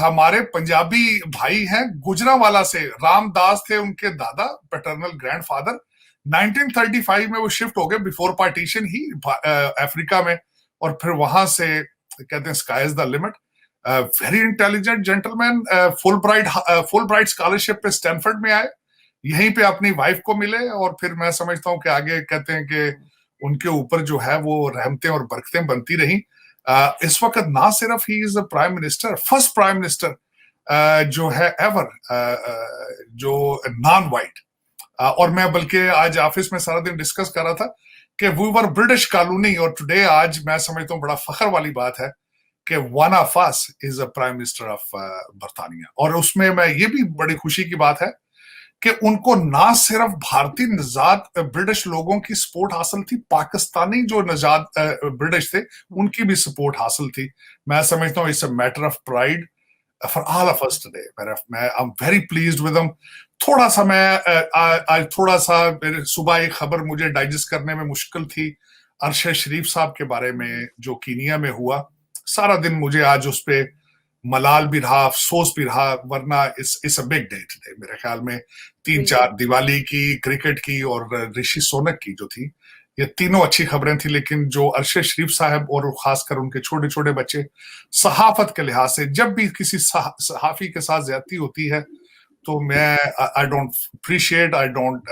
हमारे पंजाबी भाई हैं गुजरांवाला से, रामदास थे उनके दादा, पैटर्नल ग्रैंडफादर। 1935 में वो शिफ्ट हो गए बिफोर पार्टीशन ही अफ्रीका में, और फिर वहां से कहते हैं sky is the limit. Very intelligent gentleman, full bright scholarship पे स्टैनफोर्ड में आए, यहीं पे अपनी वाइफ को मिले, और फिर मैं समझता हूँ कि आगे कहते हैं कि उनके ऊपर जो है वो रहमतें और बरकतें बनती रही। इस वक्त ना सिर्फ he is prime minister, first prime minister जो है एवर जो नॉन वाइट। और मैं बल्कि आज ऑफिस में सारा दिन डिस्कस कर रहा था कि वी वर ब्रिटिश कॉलोनी, और टुडे आज मैं समझता हूँ बड़ा फख्र वाली बात है कि one of us is a prime minister of बरतानिया। और उसमें मैं ये भी बड़ी खुशी की बात है कि उनको ना सिर्फ भारतीय नजात ब्रिटिश लोगों की सपोर्ट हासिल थी, पाकिस्तानी जो नजात ब्रिटिश थे उनकी भी सपोर्ट हासिल थी। मैं समझता हूँ it's a matter of pride for all of us today. मैं I am very pleased with them. थोड़ा सा मैं आज थोड़ा सा सुबह एक खबर मुझे डाइजेस्ट करने में मुश्किल थी, अरशद शरीफ साहब के बारे में जो कीनिया में हुआ। सारा दिन मुझे आज उस पर मलाल भी रहा, अफसोस भी रहा, वरना इस अ बिग डे टुडे। मेरे ख्याल में 3-4 दिवाली की, क्रिकेट की और ऋषि सोनक की जो थी, ये तीनों अच्छी खबरें थी। लेकिन जो अरशद शरीफ साहब और खासकर उनके छोटे छोटे बच्चे, सहाफत के लिहाज से जब भी किसी सहाफी के साथ ज्यादती होती है तो मैं I don't appreciate, I don't,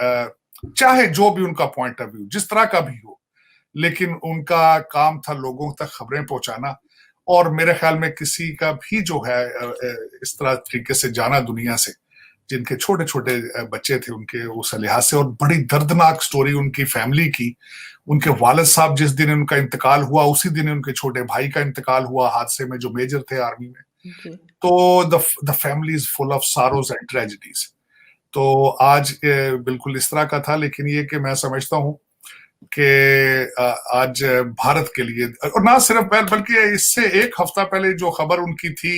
चाहे जो भी उनका पॉइंट ऑफ व्यू जिस तरह का भी हो, लेकिन उनका काम था लोगों तक खबरें पहुंचाना। और मेरे ख्याल में किसी का भी जो है इस तरह तरीके से जाना दुनिया से, जिनके छोटे छोटे बच्चे थे उनके उस लिहाज से। और बड़ी दर्दनाक स्टोरी उनकी फैमिली की। उनके वालिद साहब जिस दिन उनका इंतकाल हुआ उसी दिन उनके छोटे भाई का इंतकाल हुआ हादसे में, जो मेजर थे आर्मी में। तो the family is full of sorrows and tragedies. तो आज बिल्कुल इस तरह का था। लेकिन ये कि मैं समझता हूँ कि आज भारत के लिए, और ना सिर्फ बल्कि इससे एक हफ्ता पहले जो खबर उनकी थी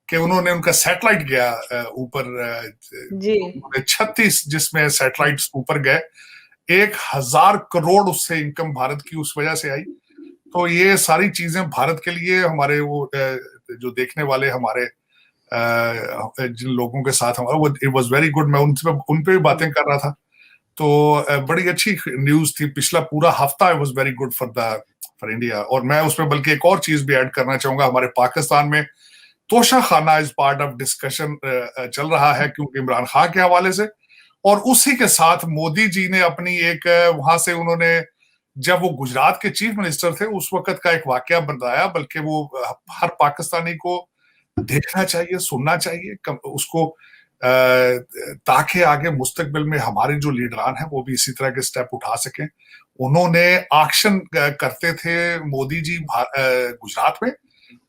कि उन्होंने उनका सैटेलाइट गया ऊपर, 36 जिसमें सैटेलाइट्स ऊपर गए, 1000 करोड़ उससे इनकम भारत की उस वजह से आई। तो ये सारी चीजें भारत के लिए, हमारे वो जो देखने वाले हमारे जिन लोगों के साथ हमारा, वो इट वाज वेरी गुड। मैं उन पे भी बातें कर रहा था, तो बड़ी अच्छी न्यूज थी। पिछला पूरा हफ्ता was very good for India. और मैं उसमें बल्कि एक और चीज भी ऐड करना चाहूंगा, हमारे पाकिस्तान में तोशा खाना इज पार्ट ऑफ डिस्कशन चल रहा है, क्योंकि इमरान खान के हवाले से। और उसी के साथ मोदी जी ने अपनी एक वहां से उन्होंने, जब वो गुजरात के चीफ मिनिस्टर थे उस वक्त का एक वाकया बताया, बल्कि वो हर पाकिस्तानी को देखना चाहिए, सुनना चाहिए उसको, ताकि आगे मुस्तकबिल में हमारे जो लीडरान हैं वो भी इसी तरह के स्टेप उठा सकें। उन्होंने एक्शन करते थे मोदी जी गुजरात में,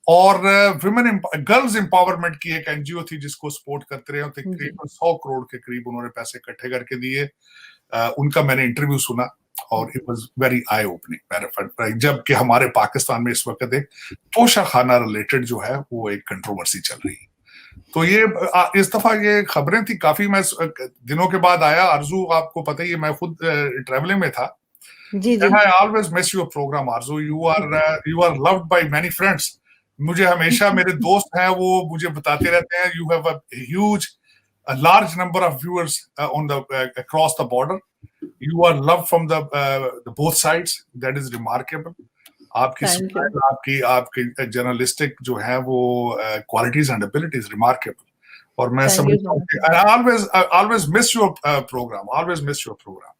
और विमेन गर्ल्स एम्पावरमेंट की एक एनजीओ थी जिसको सपोर्ट करते रहे। तकरीबन 100 करोड़ के करीब उन्होंने पैसे इकट्ठे करके दिए। उनका मैंने इंटरव्यू सुना और it was very I opening. जबकि हमारे पाकिस्तान में इस वक्त एक तोशा खाना रिलेटेड जो है वो एक कंट्रोवर्सी चल रही है। तो ये इस दफा ये खबरें थी काफी। मैं दिनों के बाद आया, आरजू आपको पता ही है मैं खुद ट्रैवलिंग में था। And I always miss your program, Aarzoo. you are loved by many friends. मुझे हमेशा मेरे दोस्त हैं वो मुझे बताते रहते हैं, you have a large number of viewers on the across the border. You are loved from the both sides. That is remarkable. आपकी स्टाइल, आपकी जर्नलिस्टिक जो है वो क्वालिटीज एंड एबिलिटीज रिमार्केबल। और मैं समझता हूँ I always miss your program. Always miss your program.